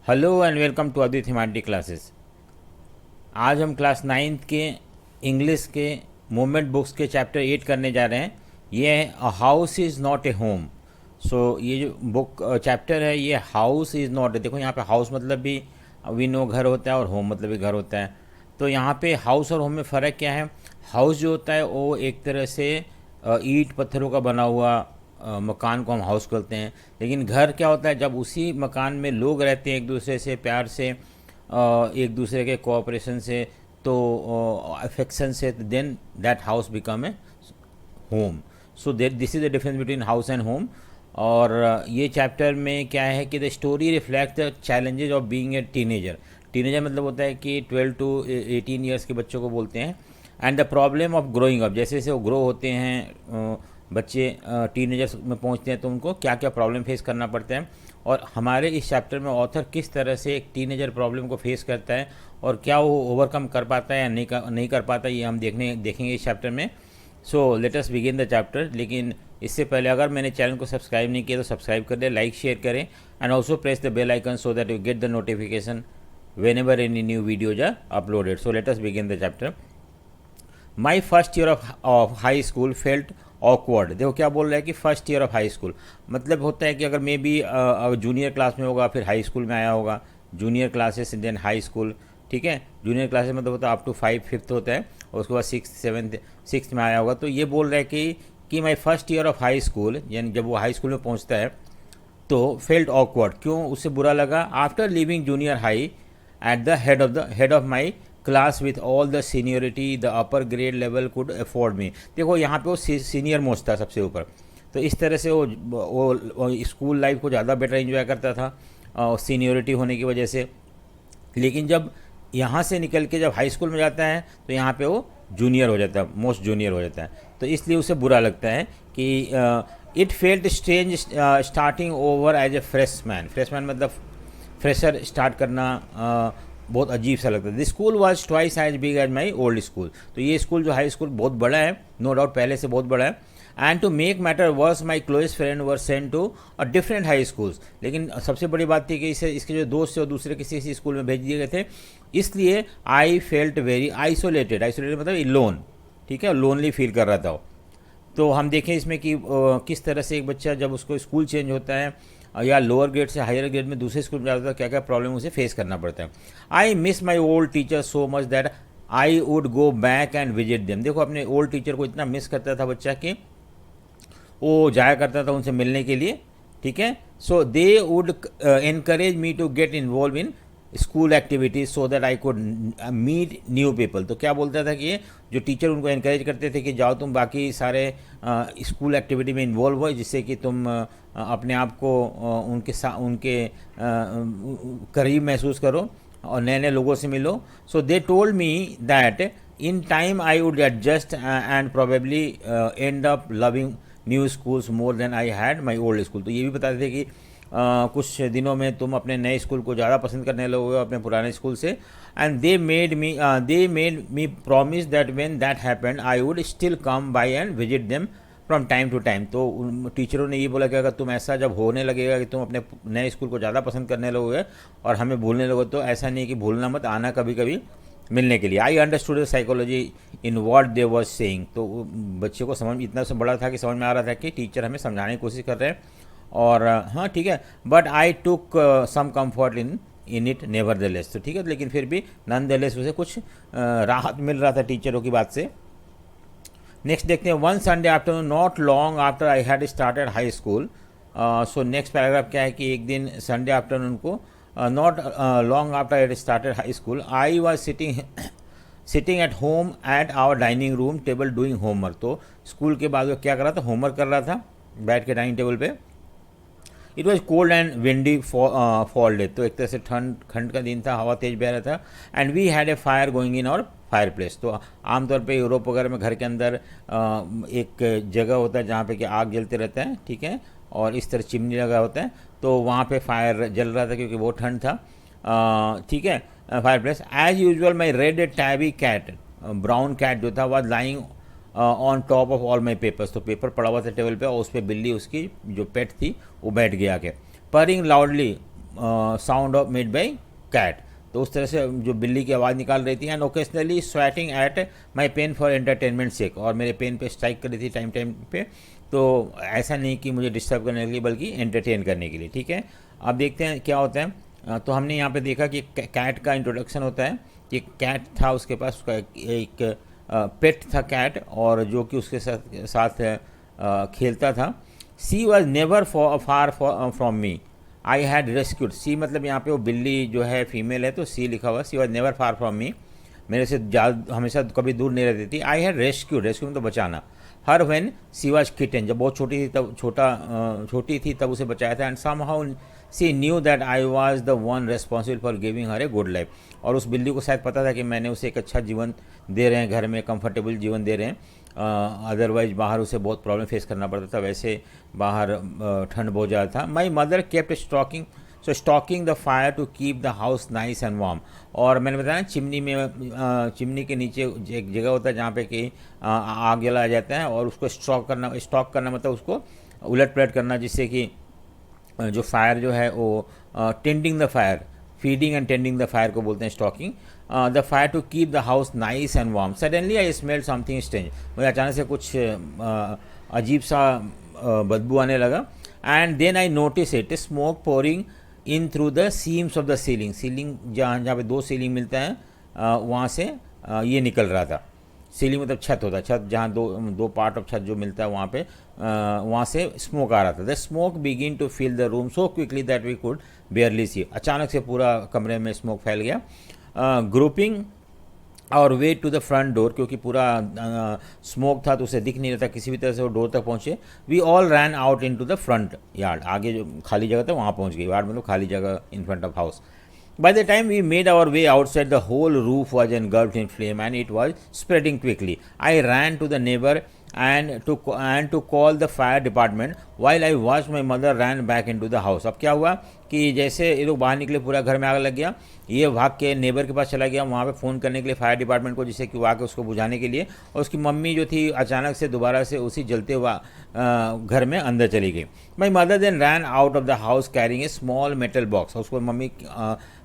Hello and welcome to Aditi Himati classes. आज हम class ninth के इंग्लिश के मूवमेंट बुक्स के चैप्टर 8 करने जा रहे हैं। ये है a house is not a home. So ये जो बुक चैप्टर है ये हाउस इज़ नॉट, देखो यहाँ पे हाउस मतलब भी वी नो घर होता है और होम मतलब भी घर होता है। तो यहाँ पे हाउस और होम में फ़र्क क्या है? हाउस जो होता है वो एक तरह से ईंट पत्थरों का बना हुआ मकान को हम हाउस कहते हैं। लेकिन घर क्या होता है? जब उसी मकान में लोग रहते हैं एक दूसरे से प्यार से, एक दूसरे के कोऑपरेशन से, तो अफेक्शन से, then that house become a home. So this is the difference between house and home. और ये चैप्टर में क्या है कि the story reflect the challenges of being a teenager. Teenager मतलब होता है कि 12 टू 18 ईयर्स के बच्चों को बोलते हैं। And the problem of growing up, जैसे जैसे वो ग्रो होते हैं बच्चे टीनेजर्स में पहुंचते हैं तो उनको क्या क्या प्रॉब्लम फेस करना पड़ता है। और हमारे इस चैप्टर में ऑथर किस तरह से एक टीनेजर प्रॉब्लम को फेस करता है और क्या वो ओवरकम कर पाता है या नहीं कर पाता, ये हम देखेंगे इस चैप्टर में। So let us begin the chapter. लेकिन इससे पहले अगर मैंने चैनल को सब्सक्राइब नहीं किया तो सब्सक्राइब कर दें, लाइक शेयर करें and also press the bell icon so that you get the notification whenever any new videos are uploaded. So let us begin the chapter. My first year of high school felt awkward. देखो क्या बोल रहा है कि first year of high school मतलब होता है कि अगर मे बी जूनियर क्लास में होगा फिर हाई स्कूल में आया होगा, junior classes then high school. ठीक है, जूनियर क्लासेस मतलब होता है अप टू 5th होता है और उसके बाद 6th में आया होगा। तो ये बोल रहा है कि my first year of high school, यानी जब वो हाई स्कूल में पहुंचता है तो फेल्ट ऑकवर्ड, क्यों उसे बुरा लगा? After living junior high at the head of my class with all the seniority the upper grade level could afford me। देखो यहाँ पे वो सीनियर मोस्ट था, सबसे ऊपर। तो इस तरह से वो स्कूल लाइफ को ज़्यादा बेटर एंजॉय करता था सीनियोरिटी होने की वजह से। लेकिन जब यहाँ से निकल के जब हाई स्कूल में जाता है तो यहाँ पे वो जूनियर हो जाता है, मोस्ट जूनियर हो जाता है। तो इसलिए उसे बुरा लगता है कि it felt strange starting over as a freshman. Freshman मतलब फ्रेशर स्टार्ट करना बहुत अजीब सा लगता है। This school was twice as big as my old school. तो ये स्कूल जो हाई स्कूल बहुत बड़ा है, नो डाउट पहले से बहुत बड़ा है। And to make matter worse my closest friend were sent to a different high schools. लेकिन सबसे बड़ी बात थी कि इसके जो दोस्त थे वो दूसरे किसी स्कूल में भेज दिए गए थे। इसलिए I felt very isolated. Isolated मतलब लोन, ठीक है, लोनली फील कर रहा था। तो हम देखें इसमें कि किस तरह से एक बच्चा जब उसको स्कूल चेंज होता है या लोअर ग्रेड से हायर ग्रेड में दूसरे स्कूल में जाता है, क्या क्या प्रॉब्लम उसे फेस करना पड़ता है। I miss my old teacher so much that I would go back and visit them. देखो अपने ओल्ड टीचर को इतना मिस करता था बच्चा कि वो जाया करता था उनसे मिलने के लिए। ठीक है, so they would encourage me to get involve in school activities so that I could meet new people. तो क्या बोलता था कि ये जो टीचर उनको एनकरेज करते थे कि जाओ तुम बाकी सारे स्कूल एक्टिविटी में इन्वॉल्व हो, जिससे कि तुम अपने आप को उनके करीब महसूस करो और नए नए लोगों से मिलो। So they told me that in time I would adjust and probably end up loving new schools more than I had my old school. तो ये भी बताते थे कि कुछ दिनों में तुम अपने नए स्कूल को ज़्यादा पसंद करने लगोगे अपने पुराने स्कूल से। And they made me promise that when that happened I would still come by and visit them from time to time. तो टीचरों ने ये बोला कि अगर तुम ऐसा जब होने लगेगा कि तुम अपने नए स्कूल को ज़्यादा पसंद करने लगोगे और हमें भूलने लगो, तो ऐसा नहीं कि भूलना मत, आना कभी कभी मिलने के लिए। I understood the psychology in what they was saying. तो बच्चे को समझ इतना से बड़ा था कि समझ में आ रहा था कि टीचर हमें समझाने की कोशिश कर रहे हैं और हाँ ठीक है, but I took some comfort in it nevertheless. तो ठीक है, लेकिन फिर भी नन द लेस उसे कुछ राहत मिल रहा था टीचरों की बात से। नेक्स्ट देखते हैं, one Sunday afternoon not long after I had started high school. So next paragraph क्या है कि एक दिन संडे आफ्टरनून को not long after I had started high school I was sitting at home at our dining room table doing homework. तो school के बाद वो क्या कर रहा था? होमवर्क कर रहा था बैठ के डाइनिंग टेबल पे। It was cold and windy fall day. तो एक तरह से ठंड का दिन था, हवा तेज बह रहा था। And we had a fire going in और फायर प्लेस। तो आमतौर पे यूरोप वगैरह में घर के अंदर एक जगह होता है जहाँ पे कि आग जलते रहता है, ठीक है, और इस तरह चिमनी लगा होता है। तो वहाँ पे फायर जल रहा था क्योंकि बहुत ठंड था, ठीक है, fireplace. As usual my red tabby cat, brown cat जो था, वह lying on top of all my papers. तो पेपर पड़ा हुआ था टेबल पे और उस पर बिल्ली उसकी जो पेट थी वो बैठ गया के। Purring loudly sound of made by cat. तो उस तरह से जो बिल्ली की आवाज़ निकाल रही थी। And occasionally swatting at my pen for entertainment sake, और मेरे पेन पे स्ट्राइक कर रही थी टाइम टाइम पे। तो ऐसा नहीं कि मुझे डिस्टर्ब करने के लिए, बल्कि एंटरटेन करने के लिए। ठीक है, अब देखते हैं क्या होता है। तो हमने यहाँ पे देखा कि कैट का इंट्रोडक्शन होता है कि कैट था उसके पास, उसका एक पेट था कैट, और जो कि उसके साथ खेलता था। She was never far from me, I had rescued. She मतलब यहाँ पे वो बिल्ली जो है फीमेल है, तो सी लिखा हुआ। She was never far from me, मेरे से ज़्यादा हमेशा कभी दूर नहीं रहती थी। आई हैड रेस्क्यूड, रेस्क्यू में तो बचाना। Her when C was kitten, जब बहुत छोटी थी तब छोटी थी तब उसे बचाया था। And somehow she knew that I was the one responsible for giving her a good life. और उस बिल्ली को शायद पता था कि मैंने उसे एक अच्छा जीवन दे रहे हैं, घर में कंफर्टेबल जीवन दे रहे हैं। अदरवाइज बाहर उसे बहुत प्रॉब्लम फेस करना पड़ता था, वैसे बाहर ठंड बहुत ज़्यादा था। My mother kept stoking the fire to keep the house nice and warm. और मैंने बताया चिमनी में, चिमनी के नीचे एक जगह होता है जहाँ पे कि आग जलाया जाता है, और उसको स्टॉक करना मतलब उसको उलट पलट करना, जिससे कि जो फायर जो है वो tending the fire, feeding and tending the fire को बोलते हैं stoking the fire to keep the house nice and warm. Suddenly I smell something strange, मुझे अचानक से कुछ अजीब सा बदबू आने लगा। And then I notice it smoke pouring in through the seams of the ceiling, ceiling जहाँ पे दो सीलिंग मिलता है वहाँ से ये निकल रहा था। सीलिंग मतलब छत होता है, छत जहाँ दो पार्ट ऑफ छत जो मिलता है वहाँ पे वहाँ से स्मोक आ रहा था। The smoke begin to fill the room so quickly that we could barely see, अचानक से पूरा कमरे में स्मोक फैल गया। Groping our way to the front door, क्योंकि पूरा स्मोक था तो उसे दिख नहीं रहा था किसी भी तरह से वो डोर तक पहुँचे। We all ran out into the front yard, आगे जो खाली जगह था वहाँ पहुँच गई। यार्ड मतलब खाली जगह in front of house. By the time we made our way outside, the whole roof was engulfed in flame and it was spreading quickly. I ran to the neighbor and to call the fire department. While I watched, my mother ran back into the house. अब क्या हुआ कि जैसे ये लोग बाहर निकले पूरा घर में आग लग गया, ये भाग के नेबर के पास चला गया वहाँ पे फ़ोन करने के लिए फायर डिपार्टमेंट को, जिससे कि वो आके उसको बुझाने के लिए। और उसकी मम्मी जो थी अचानक से दोबारा से उसी जलते हुआ घर में अंदर चली गई। My mother then ran out of the house carrying a small metal box. उसको मम्मी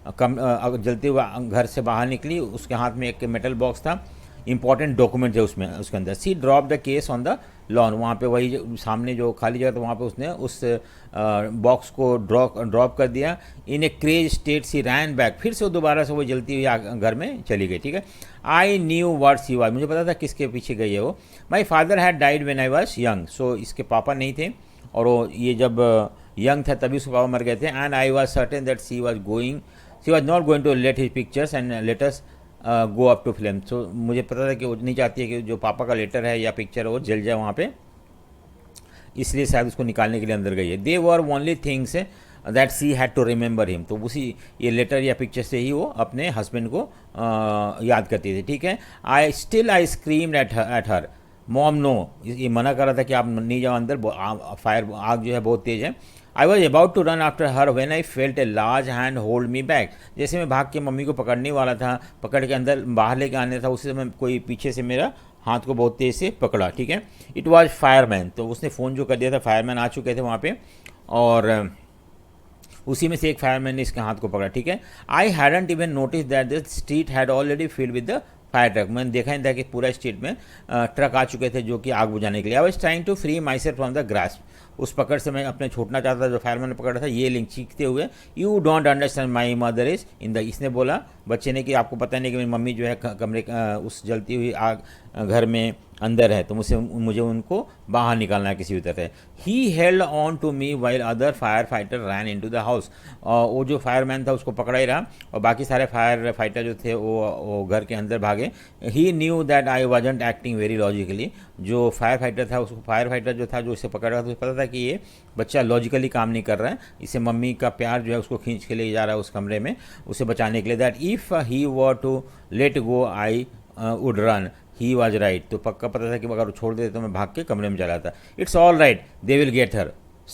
जलते हुआ घर से बाहर निकली, उसके हाथ में एक मेटल बॉक्स था, इंपॉर्टेंट डॉक्यूमेंट थे उसमें उसके अंदर। She drop the case on the lawn, वहाँ पे वही सामने जो खाली जगह था वहाँ पे उसने उस बॉक्स को ड्रॉप कर दिया। इन ए क्रेज स्टेट सी रैन बैक, फिर से वो दोबारा से वो जलती हुई घर में चली गई। ठीक है, I knew what she was, मुझे पता था किसके पीछे गई है वो। My father had died when I was young, so इसके पापा नहीं थे और वो ये जब यंग था तभी उसके पापा मर गए थे। And I was certain that she was not going to let his pictures and letters go up to film. So मुझे पता था कि वो नहीं चाहती है कि जो पापा का लेटर है या पिक्चर है वो जल जाए वहाँ पे, इसलिए शायद उसको निकालने के लिए अंदर गई है। They were only things that she had to remember him, तो उसी ये लेटर या पिक्चर से ही वो अपने हस्बैंड को याद करती थी। ठीक है, I screamed at her mom no, ये मना कर रहा था कि आप नहीं जाओ अंदर, फायर आग जो है बहुत तेज़ है। I was about to run after her when I felt a large hand hold me back, जैसे मैं भाग के मम्मी को पकड़ने वाला था, पकड़ के अंदर बाहर लेके आने था, उसी समय कोई पीछे से मेरा हाथ को बहुत तेज़ से पकड़ा। ठीक है, इट वॉज फायरमैन, तो उसने फ़ोन जो कर दिया था, फायरमैन आ चुके थे वहाँ पे और उसी में से एक फायरमैन ने इसके हाथ को पकड़ा। ठीक है, I hadn't even notice that the street had already filled with the fire truck, मैंने देखा नहीं था कि पूरा स्ट्रीट में ट्रक आ चुके थे जो कि आग बुझाने के लिए। I was trying to free myself from the grasp, उस पकड़ से मैं अपने छूटना चाहता था जो फायरमैन ने पकड़ा था। ये लिंक चीखते हुए, you don't understand my mother is in the, इसने बोला बच्चे ने कि आपको पता नहीं कि मेरी मम्मी जो है कमरे उस जलती हुई आग घर में अंदर है, तो मुझे उनको बाहर निकालना है किसी भी तरह। He held on to me while other fire fighter ran into the house, वो जो फायरमैन था उसको पकड़ा ही रहा और बाकी सारे फायर फाइटर जो थे वो घर के अंदर भागे। He knew that I wasn't acting very logically, जो फायर फाइटर था उसको, फायर फाइटर जो था जो इसे पकड़ रहा था उसे पता था कि ये बच्चा लॉजिकली काम नहीं कर रहा है, इसे मम्मी का प्यार जो है उसको खींच के ले जा रहा है उस कमरे में उसे बचाने के लिए। That if he were to let go I would run, he was right, तो पक्का पता था कि अगर छोड़ देते तो मैं भाग के कमरे में चला था। It's all right they will get her,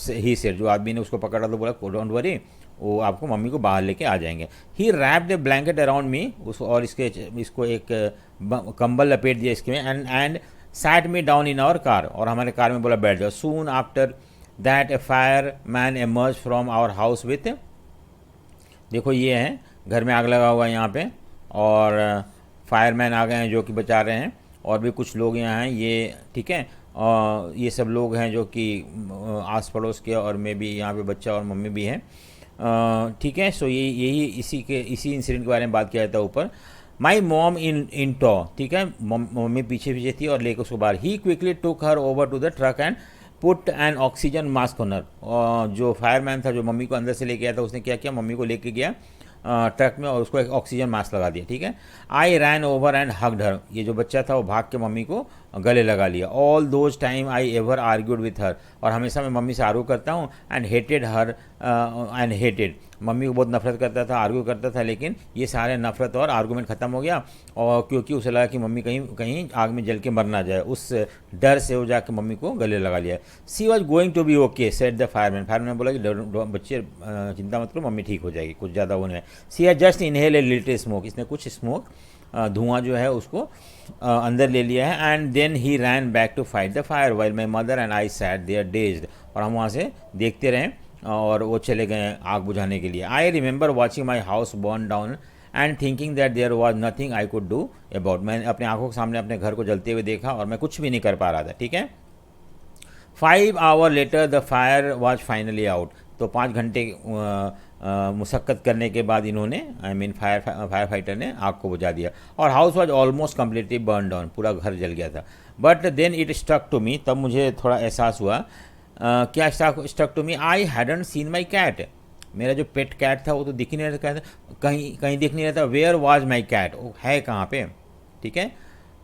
he said, जो आदमी ने उसको पकड़ा तो बोला डोंट वरी, वो आपको मम्मी को बाहर लेके आ जाएंगे। He wrapped a blanket around me, उस और इसको एक कंबल लपेट दिया इसके में, and sat me down in our car, और हमारे कार में बोला बैठ जाओ। Soon after that a fire man emerge from our house with देखो ये है, घर में आग लगा हुआ है यहाँ पे, और फायरमैन आ गए हैं जो कि बचा रहे हैं, और भी कुछ लोग यहाँ हैं ये, ठीक है। और ये सब लोग हैं जो कि आस पड़ोस के, और मैं भी यहाँ पे बच्चा और मम्मी भी हैं, ठीक है। सो ये यही इसी इंसिडेंट के बारे में बात किया जाता है ऊपर। माई मॉम इन टॉ, ठीक है, मम्मी पीछे पीछे थी और लेकर उसको बाहर। He quickly took her over to the truck and put an oxygen mask on her. जो फायरमैन था जो मम्मी को अंदर से लेके आया था, उसने क्या किया, मम्मी को लेके गया ट्रक में और उसको एक ऑक्सीजन मास्क लगा दिया, ठीक है। आई रैन ओवर एंड हग्ड हर, ये जो बच्चा था वो भाग के मम्मी को गले लगा लिया। All those time I ever argued with her, और हमेशा मैं मम्मी से आर्ग्यू करता हूँ, and hated her and hated, mummy को बहुत नफरत करता था, आर्ग्यू करता था, लेकिन ये सारे नफरत और आर्गूमेंट ख़त्म हो गया, और क्योंकि उसे लगा कि मम्मी कहीं कहीं आग में जल के मर ना जाए, उस डर से वो जाके मम्मी को गले लगा लिया। She was going to be okay said the fireman, fireman बोला कि बच्चे चिंता मत करो, मम्मी ठीक हो जाएगी, कुछ ज़्यादा वो नहीं है। She has just inhale a little smoke, इसने कुछ स्मोक धुआं जो है उसको अंदर ले लिया है। And then he ran back to fight the fire while my mother and I sat there dazed, और हम वहाँ से देखते रहे और वो चले गए आग बुझाने के लिए। I remember watching my house burn down and thinking that there was nothing I could do about, मैंने अपने आंखों के सामने अपने घर को जलते हुए देखा और मैं कुछ भी नहीं कर पा रहा था, ठीक है। 5 hour later the fire was finally out, तो 5 घंटे मुशक्क़त करने के बाद इन्होंने फायर फाइटर ने आग को बुझा दिया, और house was almost completely burn down, पूरा घर जल गया था। But then it stuck to me, तब मुझे थोड़ा एहसास हुआ, क्या stuck to me, I hadn't seen my cat, मेरा जो पेट कैट था वो तो दिख ही नहीं रहा था, कहीं कहीं दिख नहीं रहा था। वेयर वॉज माई कैट, वो है कहाँ पे, ठीक है।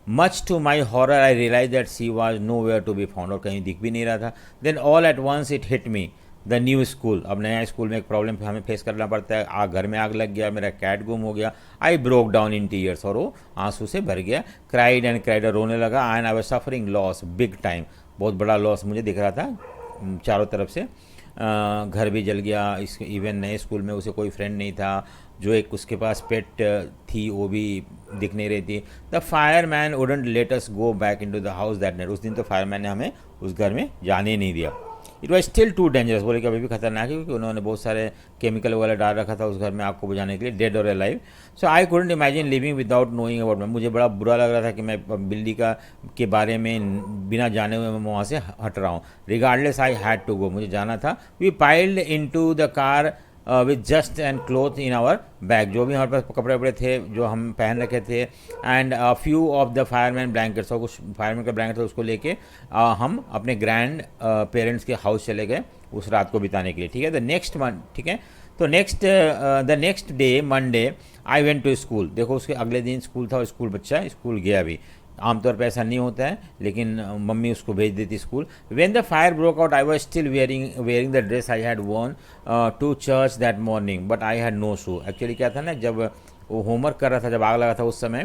Much to my horror I realize that she was nowhere to be found, और कहीं दिख भी नहीं रहा था। Then all at once it hit me the new school, अब नया स्कूल में एक प्रॉब्लम हमें फेस करना पड़ता है, आग घर में आग लग गया, मेरा कैट गुम हो गया। I broke down in tears, और वो आंसू से भर गया। क्राइड एंड क्राइड, रोने लगा। And I was suffering loss big time, बहुत बड़ा लॉस मुझे दिख रहा था चारों तरफ से। घर भी जल गया, इस इवन नए स्कूल में उसे कोई फ्रेंड नहीं था, जो एक उसके पास पेट थी वो भी दिख नहीं रही थी। The fire man wouldn't let us go back into the house that night, उस दिन तो फायरमैन ने हमें उस घर में जाने नहीं दिया। It was still too dangerous, बोले कि अभी भी खतरनाक है, क्योंकि उन्होंने बहुत सारे केमिकल वगैरह डाल रखा था उस घर में आग को बुझाने के लिए, डेड और alive. So I couldn't imagine living without knowing about, मुझे बड़ा बुरा लग रहा था कि मैं बिल्ली का के बारे में बिना जाने हुए मैं वहाँ से हट रहा हूँ। Regardless I had to go, मुझे जाना था। We piled into the car with just and cloth in our bag, जो भी हमारे पास कपड़े वपड़े थे जो हम पहन रखे थे, and few of the fireman blankets, और कुछ फायरमैन का ब्लैंकेट था उसको लेके हम अपने ग्रैंड पेरेंट्स के हाउस चले गए उस रात को बिताने के लिए, ठीक है। द नेक्स्ट मंथ, ठीक है, तो the next day Monday I went to school, देखो उसके अगले दिन स्कूल था और स्कूल बच्चा स्कूल गया भी, आमतौर पे ऐसा नहीं होता है, लेकिन मम्मी उसको भेज देती school. When the fire broke out I was still wearing the dress I had worn to church that morning but I had no shoe. Actually क्या था ना, जब वो होमवर्क कर रहा था, जब आग लगा था उस समय,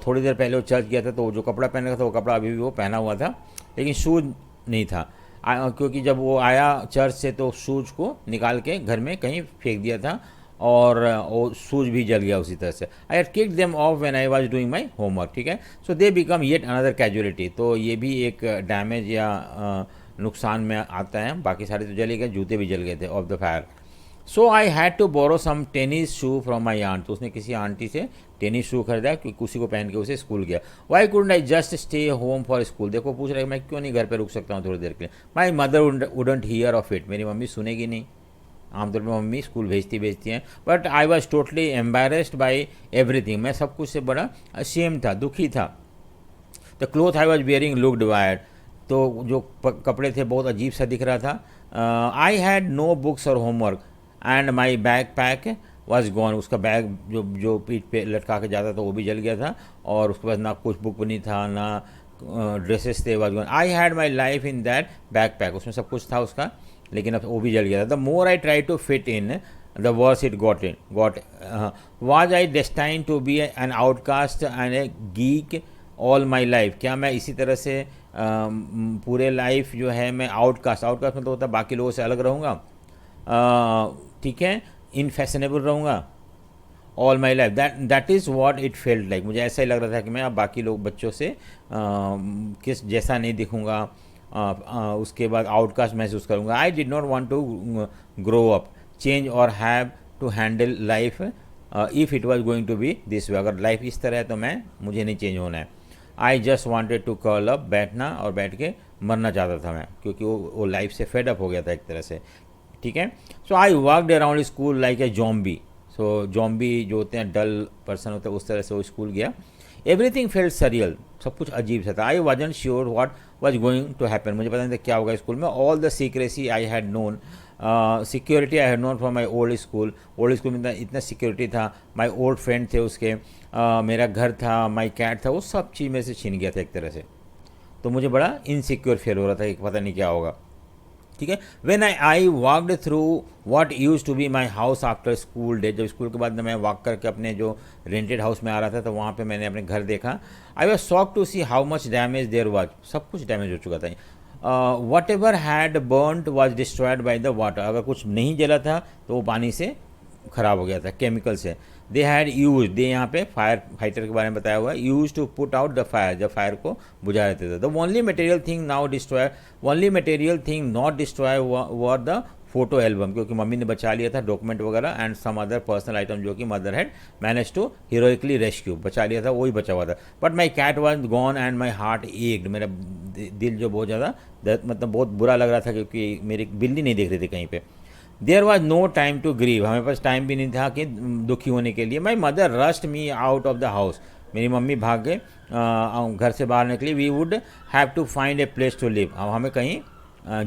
थोड़ी देर पहले वो चर्च गया था, तो वो जो कपड़ा पहन रखा था वो कपड़ा अभी भी वो पहना हुआ था, लेकिन शूज नहीं था, क्योंकि जब वो आया चर्च से तो शूज को निकाल के घर में कहीं फेंक दिया था, और वो शूज भी जल गया उसी तरह से। I had kicked them off when I was doing my homework, ठीक है। So they become yet another casualty, तो ये भी एक डैमेज या नुकसान में आता है। बाकी सारे तो जले गए, जूते भी जल गए थे off the fire. So I had to borrow some tennis shoe from my aunt, तो उसने किसी आंटी से टेनिस शू खरीदा, क्योंकि उसी को पहन के उसे स्कूल गया। Why couldn't I just stay home for school, देखो पूछ रहे मैं क्यों नहीं घर पे रुक सकता हूँ थोड़ी देर के लिए। My mother wouldn't here of it, मेरी मम्मी सुनेगी नहीं, आमतौर पर मम्मी स्कूल भेजती हैं। But I was totally embarrassed by everything, मैं सब कुछ से बड़ा अशेम था, दुखी था। The cloth I was wearing looked wired, तो जो कपड़े थे बहुत अजीब सा दिख रहा था। आई हैड नो बुक्स और homework and my bag pack was gone, उसका बैग जो पीठ पे लटका के जाता था वो भी जल गया था, और उसके पास ना कुछ बुक नहीं था, ना ड्रेसेस थे, was gone. I had my life in that bag pack, उसमें सब कुछ था उसका, लेकिन अब वो भी जल गया था। The more I try to fit in the worse it got was I destined to be an outcast and a geek all my life, क्या मैं इसी तरह से पूरे लाइफ जो है मैं आउटकास्ट में तो होता है बाकी लोगों से अलग रहूँगा, ठीक है, इनफैशनेबल रहूँगा all my life, that is what it felt like, मुझे ऐसा ही लग रहा था कि मैं अब बाकी लोग बच्चों से किस जैसा नहीं दिखूँगा, उसके बाद आउटकास्ट महसूस करूँगा। I did not want to grow up change और have to handle life if it was going to be this way. अगर लाइफ इस तरह है तो मुझे नहीं चेंज होना है। I just wanted to curl up, बैठना और बैठ के मरना चाहता था मैं, क्योंकि वो लाइफ से फेड अप हो गया था एक तरह से, ठीक है। So I walked around school like a zombie. So zombie जो होते हैं, डल पर्सन होते हैं, उस तरह से वो स्कूल गया। एवरीथिंग फेल्ट सरियल, सब कुछ अजीब सा था। I wasn't sure what was going to happen, मुझे पता नहीं था क्या होगा स्कूल में। All the secrecy I had known, security I had known from my old school में इतना सिक्योरिटी था। माई ओल्ड फ्रेंड थे उसके, मेरा घर था, माई कैट था, वो सब चीज़ में से छीन गया था एक तरह से। तो मुझे बड़ा इनसिक्योर फील हो रहा था कि पता नहीं क्या होगा, ठीक है। When I walked through what use to be my house after school day, जब स्कूल के बाद मैं वॉक करके अपने जो रेंटेड हाउस में आ रहा था, तो वहाँ पे मैंने अपने घर देखा। I was shock to see how much damage there was, सब कुछ डैमेज हो चुका था। Whatever had burned was destroyed by the water, अगर कुछ नहीं जला था तो वो पानी से ख़राब हो गया था, केमिकल से। दे हैड यूज, दे यहाँ पे फायर फाइटर के बारे में बताया हुआ है, used to put out the fire, जब फायर को बुझा देते थे। The only material thing now destroy, only material thing not destroy were the photo album, क्योंकि मम्मी ने बचा लिया था डॉक्यूमेंट वगैरह, and some other personal item जो कि mother had manage to heroically rescue, बचा लिया था, वही बचा हुआ था। But my cat was gone and my heart ached, मेरा दिल जो बहुत ज़्यादा मतलब बहुत बुरा लग रहा था, क्योंकि मेरी बिल्ली नहीं दिख रही थी कहीं पे। There was no time to grieve, हमें पास टाइम भी नहीं था कि दुखी होने के लिए। My mother rushed me out of the house, मेरी मम्मी भाग गए घर से बाहर निकली। We would have to find a place to live, अब हमें कहीं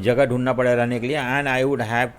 जगह ढूंढना पड़ेगा रहने के लिए। And I would have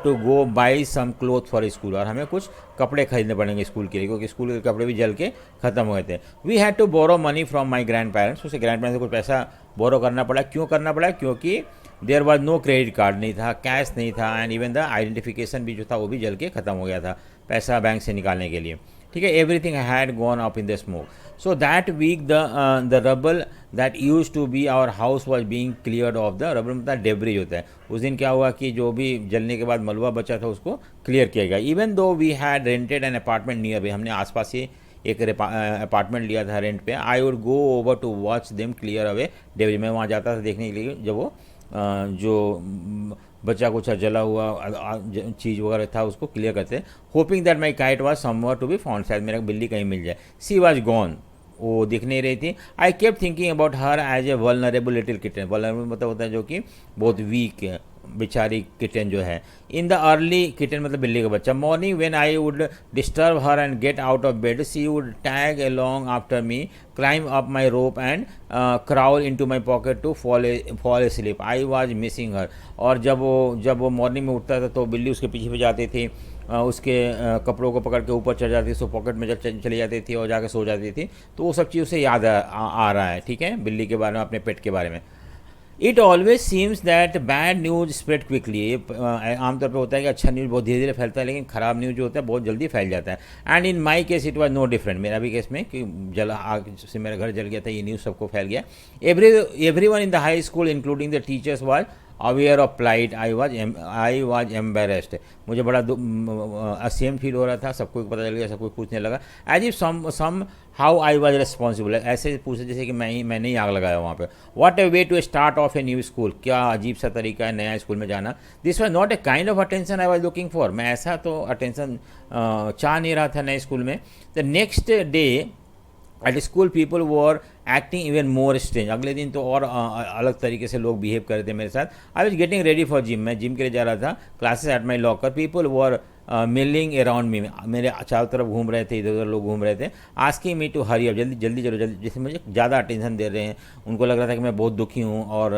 to go buy some cloth for school, और हमें कुछ कपड़े खरीदने पड़ेंगे स्कूल के लिए, क्योंकि स्कूल के कपड़े भी जल के ख़त्म हो गए थे। We had to borrow money from my grandparents, उसे ग्रैंड पेरेंट्स से कुछ पैसा बोरो करना पड़ा। क्यों करना पड़ा? क्योंकि there was no credit card नहीं था, कैश नहीं था, एंड इवन द आइडेंटिफिकेशन भी जो था वो भी जल के ख़त्म हो गया था पैसा बैंक से निकालने के लिए, ठीक है। Everything had gone up in the smoke. So that week the rubble that use to be our house was being cleared off the, rubble मतलब डेब्रिज होता है। उस दिन क्या हुआ कि जो भी जलने के बाद मलबा बचा था उसको क्लियर किया गया। Even though we had rented an apartment nearby, हमने आसपास ही एक अपार्टमेंट लिया था रेंट पे। I would go over to watch them clear away debris, मैं वहाँ जाता था देखने के लिए जब वो जो बचा कुछ जला हुआ चीज़ वगैरह था उसको क्लियर करते, hoping that my cat was somewhere to be found, शायद मेरा बिल्ली कहीं मिल जाए। सी वॉज गॉन, वो दिख नहीं रही थी। I kept thinking about her as a vulnerable little kitten, vulnerable मतलब होता है जो कि बहुत वीक है, बेचारी किटन जो है। इन द अर्ली, किटन मतलब बिल्ली का बच्चा। Morning when I would disturb her and get out of bed, she would tag along after me, climb up my robe and crawl into my pocket to fall asleep. I was missing her, और जब वो morning में उठता था तो बिल्ली उसके पीछे जाती थी, उसके कपड़ों को पकड़ के ऊपर चढ़ जाती थी, उसको पॉकेट में चली जाती थी और जाकर सो जाती थी। तो वो सब चीज़ उसे याद आ रहा है, ठीक है, बिल्ली के बारे में, अपने पेट के बारे में। It always seems that bad news spread quickly, आमतौर पर होता है कि अच्छा न्यूज़ बहुत धीरे धीरे फैलता है, लेकिन ख़राब न्यूज़ जो होता है बहुत जल्दी फैल जाता है। And in my case it was no different, मेरा भी केस में कि आग से मेरा घर जल गया था, ये न्यूज़ सबको फैल गया। Everyone in the high school including the teachers was aware of plight. I was embarrassed, मुझे बड़ा असेम फील हो रहा था, सबको पता चल गया, सबको पूछने लगा। As if somehow I was responsible, ऐसे पूछे जैसे कि मैंने ही आग लगाया वहाँ पे। What a way to start off a new school, क्या अजीब सा तरीका है नया स्कूल में जाना। This was not a kind of attention I was looking for, मैं ऐसा तो अटेंशन चाह नहीं रहा था नए स्कूल में। The next day at school people were acting even more strange, अगले दिन तो और अलग तरीके से लोग बिहेव कर रहे थे मेरे साथ। I was getting ready for gym, मैं जिम के लिए जा रहा था, classes at my locker. People were milling around me, मेरे चारों तरफ घूम रहे थे, इधर उधर लोग घूम रहे थे। Asking me to hurry up, जल्दी जल्दी चलो जल्दी, जैसे मुझे ज़्यादा अटेंशन दे रहे हैं, उनको लग रहा था कि मैं बहुत दुखी हूँ। और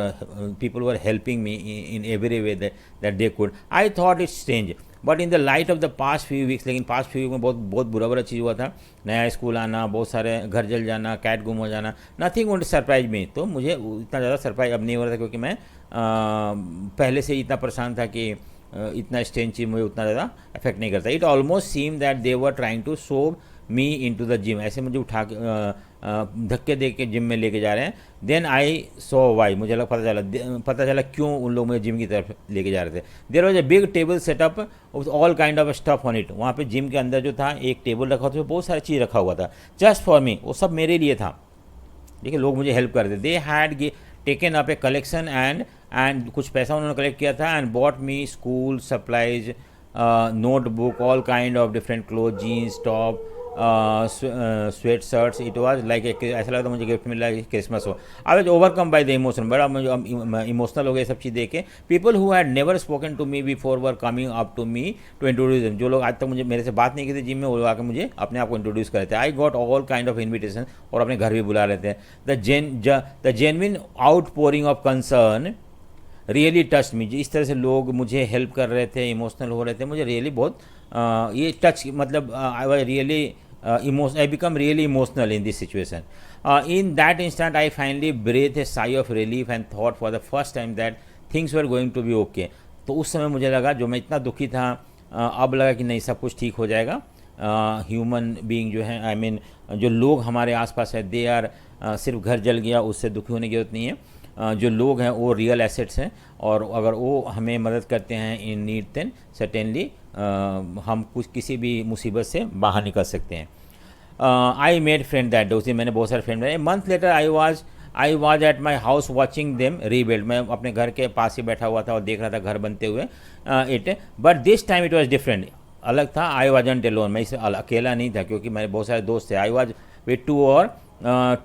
people were helping me in every way that they could. I thought it's strange but in the light of the past few weeks, लेकिन पास्ट फ्यू वीक में बहुत बुरा चीज़ हुआ था। नया स्कूल आना, बहुत सारे घर जल जाना, कैट गुम हो जाना, नथिंग वुड सरप्राइज मी। तो मुझे इतना ज़्यादा सरप्राइज अब नहीं हो रहा था, क्योंकि मैं पहले से ही इतना परेशान था कि इतना स्ट्रेंज चीज़ मुझे उतना ज़्यादा इफेक्ट नहीं करता। It almost seem that they were trying to shove me into the gym, ऐसे मुझे उठा के धक्के दे के जिम में लेके जा रहे हैं। देन आई सो वाई, मुझे पता चला क्यों उन लोग मुझे जिम की तरफ लेके जा रहे थे। There was a big table setup with all kind of stuff on it, वहाँ पे जिम के अंदर जो था एक टेबल रखा था, बहुत सारी चीज़ रखा हुआ था, जस्ट फॉर मी, वो सब मेरे लिए था। देखिए लोग मुझे हेल्प कर रहे थे। They had taken up a collection and कुछ पैसा उन्होंने कलेक्ट किया था, and bought me school supplies notebook, all kind of different clothes, jeans, top, sweatshirts. It was like ऐसा लगा था मुझे गिफ्ट मिला कि क्रिसमस हो. I was overcome by the emotion, बड़ा मुझे इमोशनल हो गया सब चीज़ देख के. People who had never spoken to me before were coming up to me to introduce them. जो लोग आज तक मुझे मेरे से बात नहीं की थी जिम में, वो आकर मुझे अपने आप को इंट्रोड्यूस कर रहे थे. I got all kind of invitation, और अपने घर भी बुला रहे थे. The genuine out pouring of concern really touch me. इस तरह से लोग मुझे हेल्प कर रहे थे, इमोशनल हो रहे थे, मुझे रियली बहुत ये टच, मतलब I was really I become really emotional in this situation. In that instant, I finally breathed a sigh of relief and thought for the first time that things were going to be okay. तो उस समय मुझे लगा, जो मैं इतना दुखी था, अब लगा कि नहीं, सब कुछ ठीक हो जाएगा. ह्यूमन बीइंग जो है, आई मीन जो लोग हमारे आसपास है, दे आर, सिर्फ घर जल गया उससे दुखी होने की जरूरत नहीं है. जो लोग हैं वो रियल एसेट्स हैं, और अगर वो हमें मदद करते हैं इन नीड, देन सर्टेनली हम कुछ किसी भी मुसीबत से बाहर निकल सकते हैं. I made friend that day. उसी मैंने बहुत सारे फ्रेंड बनाए. Month later I was at my house watching them rebuild. मैं अपने घर के पास ही बैठा हुआ था और देख रहा था घर बनते हुए. But this time it was different, अलग था. आई वॉजंट अलोन, मैं इसे अकेला नहीं था, क्योंकि मेरे बहुत सारे दोस्त थे. I was with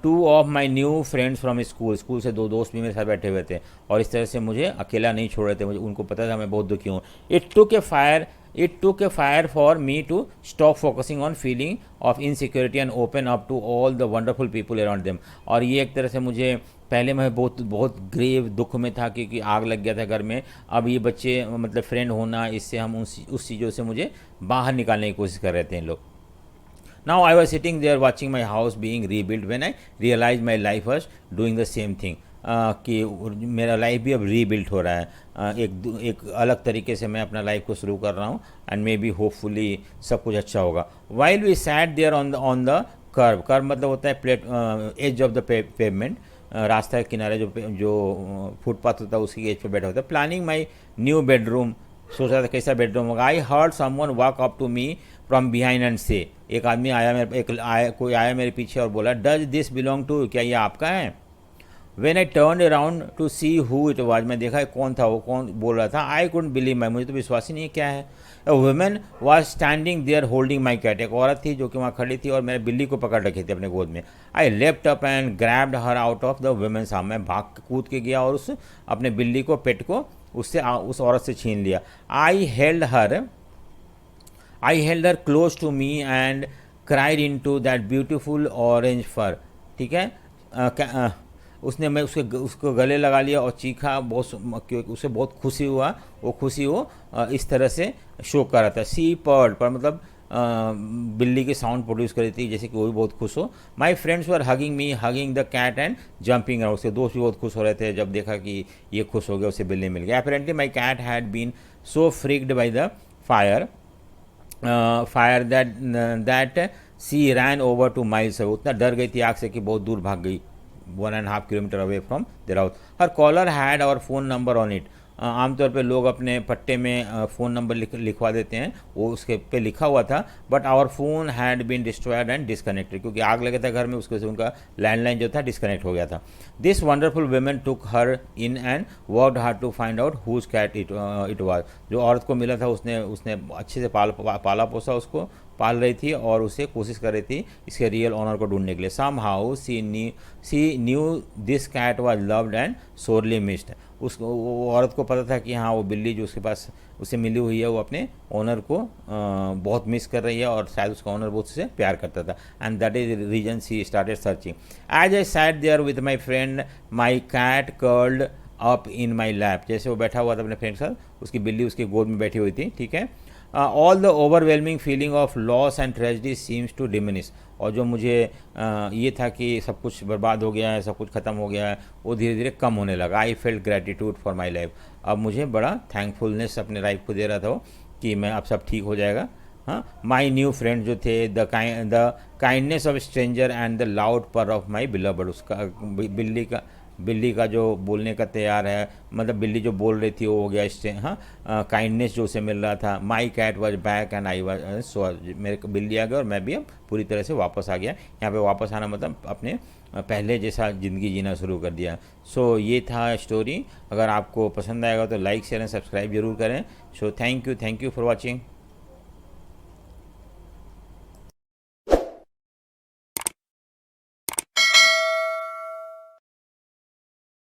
two of my new friends from school से 2 दोस्त भी मेरे साथ बैठे हुए थे, और इस तरह से मुझे अकेला नहीं छोड़ रहे थे. मुझे उनको पता था मैं बहुत दुखी हूँ. It took a fire for me to stop focusing on feeling of insecurity and open up to all the wonderful people around them. और ये एक तरह से मुझे, पहले मैं बहुत ग्रेव दुख में था क्योंकि आग लग गया था घर में. अब ये बच्चे, मतलब फ्रेंड होना, इससे हम उस चीज़ों से मुझे बाहर निकालने की कोशिश कर रहे थे इन लोग. Now I was sitting there watching my house being rebuilt when I realized my life was doing the same thing. कि मेरा लाइफ भी अब रीबिल्ट हो रहा है. एक अलग तरीके से मैं अपना लाइफ को शुरू कर रहा हूँ, एंड मे बी होपफुली सब कुछ अच्छा होगा. While we sat there on the curb मतलब होता है एज ऑफ द पेवमेंट, रास्ता के किनारे जो फुटपाथ होता है उसकी एज पर बैठा होता है. प्लानिंग माई न्यू बेडरूम, सोच रहा था कैसा बेडरूम होगा. I heard someone walk up to me from behind and say. एक आदमी कोई आया मेरे पीछे और बोला, डज दिस बिलोंग टू, क्या ये आपका है? When I turn around two see who it was, मैं देखा कौन था, वो कौन बोल रहा था. आई कुडंट बिलीव माई, मुझे तो विश्वास ही नहीं है क्या है. A woman was standing there holding my cat. एक औरत थी जो कि वहाँ खड़ी थी और मेरे बिल्ली को पकड़ रखी थी अपने गोद में. I leapt up and grabbed her out of the woman's arm. मैं भाग कूद के गया और उस अपने बिल्ली को, पेट को उस औरत से छीन लिया. I held her close to me and cried into that beautiful orange fur. ठीक है, उसने मैं उसको गले लगा लिया और चीखा बहुत, क्योंकि उसे बहुत खुशी हुआ. वो इस तरह से शो कर रहा था. सी पर्ड पर मतलब बिल्ली की साउंड प्रोड्यूस कर रही थी, जैसे कि वो भी बहुत खुश हो. My friends were hugging me, hugging the cat and jumping around. उसके दोस्त भी बहुत खुश हो रहे थे जब देखा कि ये खुश हो गया, उसे बिल्ली मिल गया. Apparently my cat had been so freaked by the fire that she ran over two miles. उतना डर गई थी आग से कि बहुत दूर भाग गई, 1.5 kilometre away from their house. Her collar had our phone number on it. आमतौर पे लोग अपने पट्टे में फ़ोन नंबर लिखवा देते हैं, वो उसके पे लिखा हुआ था. But our phone had been destroyed and disconnected, क्योंकि आग लगा था घर में, उसके से उनका लैंडलाइन जो था डिस्कनेक्ट हो गया था. This wonderful women took her in and worked hard to find out whose cat it was. जो औरत को मिला था उसने अच्छे से पाला पोसा, उसको पाल रही थी और उसे कोशिश कर रही थी इसके रियल ऑनर को ढूंढने के लिए. Somehow she knew this cat was loved and sorely missed. वो औरत को पता था कि हाँ, वो बिल्ली जो उसके पास उसे मिली हुई है वो अपने ओनर को बहुत मिस कर रही है, और शायद उसका ओनर बहुत उससे प्यार करता था. And that is reason she started searching. As I sat there with my friend my cat curled up in my lap. जैसे वो बैठा हुआ था अपने फ्रेंड के साथ, उसकी बिल्ली उसकी गोद में बैठी हुई थी. ठीक है. All the overwhelming feeling of loss and tragedy seems to diminish. और जो मुझे ये था कि सब कुछ बर्बाद हो गया है, सब कुछ ख़त्म हो गया है, वो धीरे धीरे कम होने लगा. I felt gratitude for my life. अब मुझे बड़ा थैंकफुलनेस अपने लाइफ को दे रहा था कि मैं अब सब ठीक हो जाएगा. हाँ, माई न्यू फ्रेंड जो थे, the kindness of stranger and the loud पर ऑफ माई बिलवड. उसका बिल्ली का जो बोलने का तैयार है, मतलब बिल्ली जो बोल रही थी वो हो गया इससे. हाँ, काइंडनेस जो उसे मिल रहा था. My cat was back and I was so. मेरे बिल्ली आ गया और मैं भी अब पूरी तरह से वापस आ गया. यहाँ पे वापस आना मतलब अपने पहले जैसा ज़िंदगी जीना शुरू कर दिया। सो ये था स्टोरी। अगर आपको पसंद आएगा तो लाइक शेयर एंड सब्सक्राइब जरूर करें। So thank you for watching.